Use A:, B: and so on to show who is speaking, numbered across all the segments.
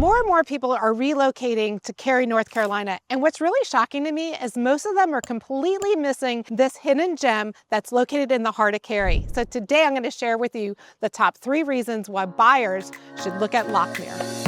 A: More and more people are relocating to Cary, North Carolina. And what's really shocking to me is most of them are completely missing this hidden gem that's located in the heart of Cary. So today I'm going to share with you the top 3 reasons why buyers should look at Lochmere.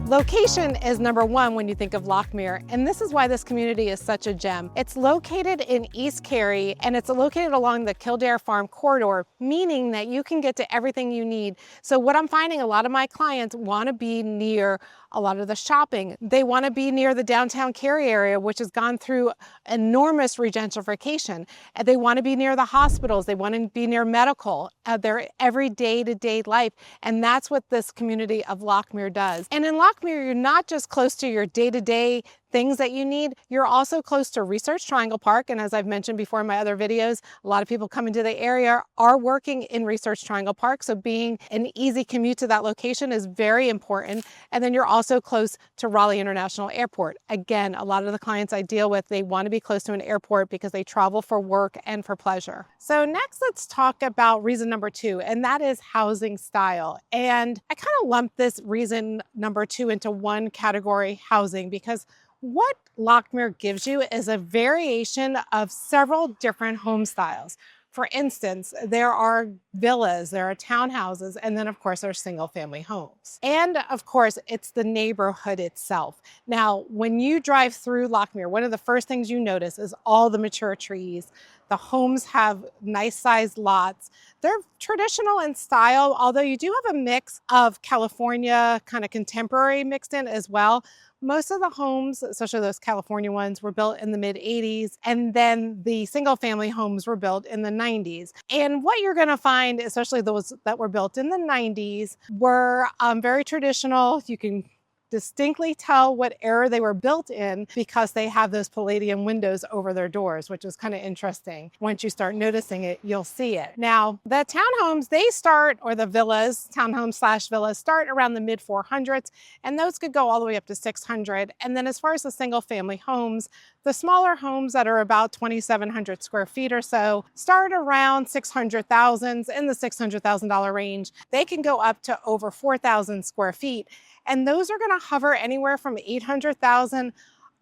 A: Location is number 1 when you think of Lochmere, and this is why this community is such a gem. It's located in East Cary, and it's located along the Kildare Farm corridor, meaning that you can get to everything you need. So what I'm finding, a lot of my clients want to be near a lot of the shopping. They want to be near the downtown Cary area, which has gone through enormous regentrification. And they want to be near the hospitals. They want to be near medical, their every day-to-day life. And that's what this community of Lochmere does. And in Lochmere, you're not just close to your day-to-day things that you need, you're also close to Research Triangle Park. And as I've mentioned before in my other videos, a lot of people coming to the area are working in Research Triangle Park. So being an easy commute to that location is very important. And then you're also close to Raleigh International Airport. Again, a lot of the clients I deal with, they want to be close to an airport because they travel for work and for pleasure. So next, let's talk about reason number 2, and that is housing style. And I kind of lump this reason number 2 into one category, housing, because what Lochmere gives you is a variation of several different home styles. For instance, there are villas, there are townhouses, and then of course there are single family homes. And of course, it's the neighborhood itself. Now, when you drive through Lochmere, one of the first things you notice is all the mature trees. The homes have nice sized lots. They're traditional in style, although you do have a mix of California kind of contemporary mixed in as well. Most of the homes, especially those California ones, were built in the mid-80s, and then the single-family homes were built in the 90s. And what you're going to find, especially those that were built in the 90s, were very traditional. You can distinctly tell what era they were built in because they have those palladium windows over their doors, which is kind of interesting. Once you start noticing it, you'll see it. Now, the townhomes, they start, or the villas, townhomes / villas, start around the mid 400s, and those could go all the way up to 600. And then as far as the single family homes, the smaller homes that are about 2,700 square feet or so start around 600,000, in the $600,000 range. They can go up to over 4,000 square feet. And those are going to hover anywhere from 800,000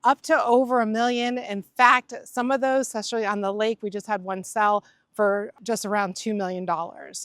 A: up to over $1 million. In fact, some of those, especially on the lake, we just had one sell for just around $2 million.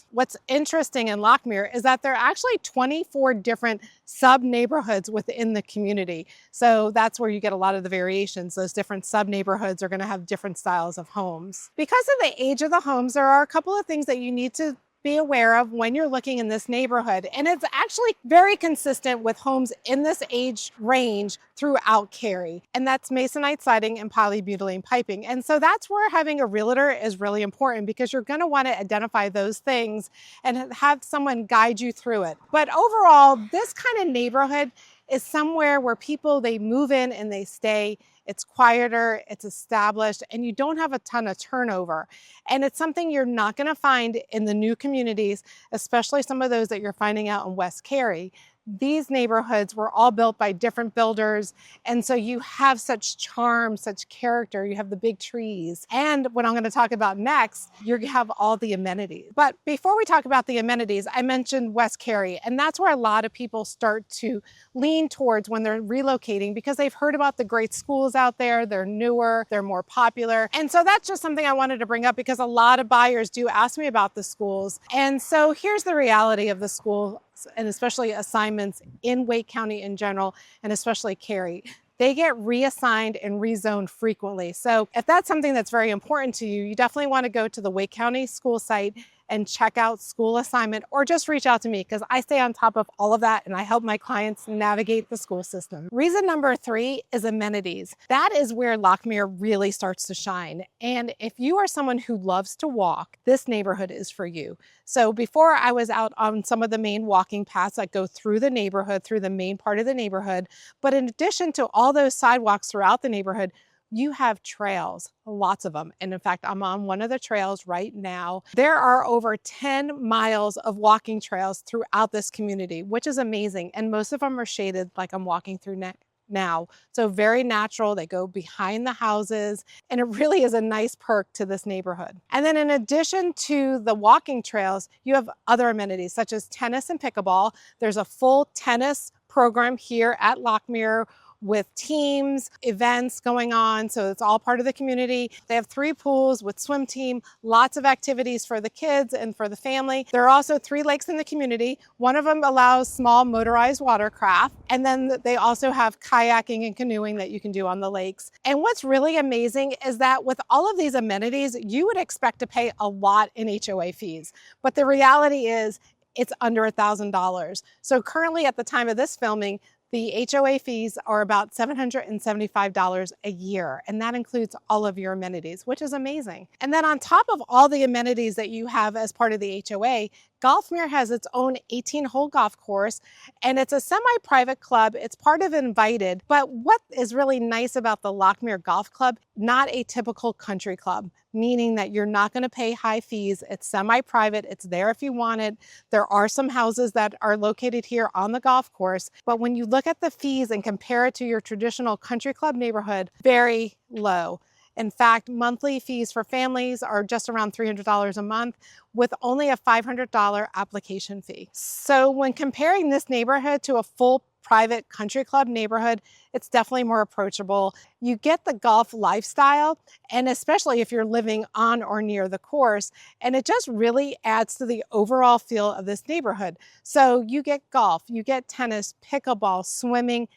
A: What's interesting in Lochmere is that there are actually 24 different sub-neighborhoods within the community. So that's where you get a lot of the variations. Those different sub-neighborhoods are going to have different styles of homes. Because of the age of the homes, there are a couple of things that you need to be aware of when you're looking in this neighborhood. And it's actually very consistent with homes in this age range throughout Cary. And that's masonite siding and polybutylene piping. And so that's where having a realtor is really important, because you're going to want to identify those things and have someone guide you through it. But overall, this kind of neighborhood is somewhere where people, they move in and they stay. It's quieter, it's established, and you don't have a ton of turnover. And it's something you're not going to find in the new communities, especially some of those that you're finding out in West Cary. These neighborhoods were all built by different builders, and so you have such charm, such character. You have the big trees. And what I'm going to talk about next, you have all the amenities. But before we talk about the amenities, I mentioned West Cary, and that's where a lot of people start to lean towards when they're relocating, because they've heard about the great schools out there. They're newer, they're more popular. And so that's just something I wanted to bring up, because a lot of buyers do ask me about the schools. And so here's the reality of the school, and especially assignments in Wake County in general, and especially Cary. They get reassigned and rezoned frequently. So if that's something that's very important to you, you definitely want to go to the Wake County school site and check out school assignment, or just reach out to me, because I stay on top of all of that and I help my clients navigate the school system. Reason number 3 is amenities. That is where Lochmere really starts to shine. And if you are someone who loves to walk, this neighborhood is for you. So before, I was out on some of the main walking paths that go through the neighborhood, through the main part of the neighborhood. But in addition to all those sidewalks throughout the neighborhood, you have trails, lots of them. And in fact, I'm on one of the trails right now. There are over 10 miles of walking trails throughout this community, which is amazing. And most of them are shaded, like I'm walking through now. So very natural, they go behind the houses, and it really is a nice perk to this neighborhood. And then in addition to the walking trails, you have other amenities such as tennis and pickleball. There's a full tennis program here at Lochmere with teams, events going on, so it's all part of the community. They have 3 pools with swim team, lots of activities for the kids and for the family. There are also 3 lakes in the community. One of them allows small motorized watercraft, and then they also have kayaking and canoeing that you can do on the lakes. And what's really amazing is that with all of these amenities, you would expect to pay a lot in HOA fees, but the reality is it's under $1,000. So currently at the time of this filming, the HOA fees are about $775 a year, and that includes all of your amenities, which is amazing. And then on top of all the amenities that you have as part of the HOA, Lochmere has its own 18-hole golf course, and it's a semi-private club. It's part of Invited, but what is really nice about the Lochmere Golf Club, not a typical country club, meaning that you're not going to pay high fees. It's semi-private. It's there if you want it. There are some houses that are located here on the golf course, but when you look at the fees and compare it to your traditional country club neighborhood, very low. In fact, monthly fees for families are just around $300 a month with only a $500 application fee. So when comparing this neighborhood to a full private country club neighborhood, it's definitely more approachable. You get the golf lifestyle, and especially if you're living on or near the course, and it just really adds to the overall feel of this neighborhood. So you get golf, you get tennis, pickleball, swimming,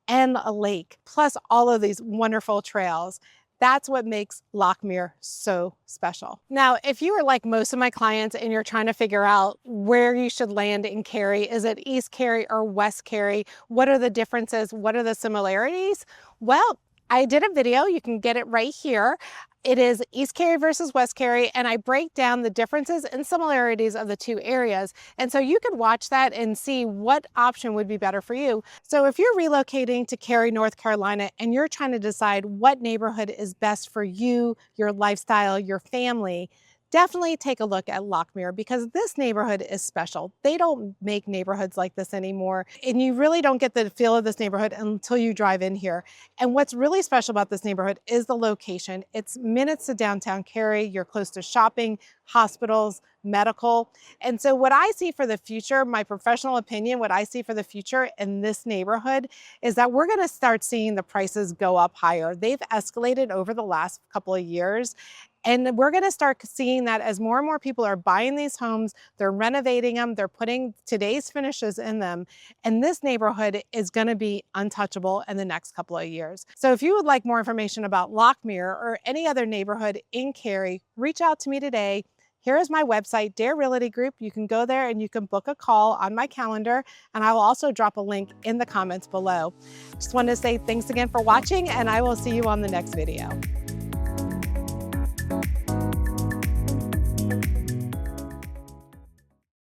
A: and a lake, plus all of these wonderful trails. That's what makes Lochmere so special. Now, if you are like most of my clients and you're trying to figure out where you should land in Cary, is it East Cary or West Cary? What are the differences? What are the similarities? Well, I did a video, you can get it right here. It is East Cary versus West Cary, and I break down the differences and similarities of the 2 areas. And so you could watch that and see what option would be better for you. So if you're relocating to Cary, North Carolina, and you're trying to decide what neighborhood is best for you, your lifestyle, your family, definitely take a look at Lochmere because this neighborhood is special. They don't make neighborhoods like this anymore, and you really don't get the feel of this neighborhood until you drive in here. And what's really special about this neighborhood is the location. It's minutes to downtown Cary. You're close to shopping, hospitals, medical. And so what I see for the future, my professional opinion, what I see for the future in this neighborhood is that we're going to start seeing the prices go up higher. They've escalated over the last couple of years. And we're going to start seeing that as more and more people are buying these homes, they're renovating them, they're putting today's finishes in them. And this neighborhood is going to be untouchable in the next couple of years. So if you would like more information about Lochmere or any other neighborhood in Cary, reach out to me today. Here is my website, Dare Realty Group. You can go there and you can book a call on my calendar, and I will also drop a link in the comments below. Just wanted to say thanks again for watching, and I will see you on the next video.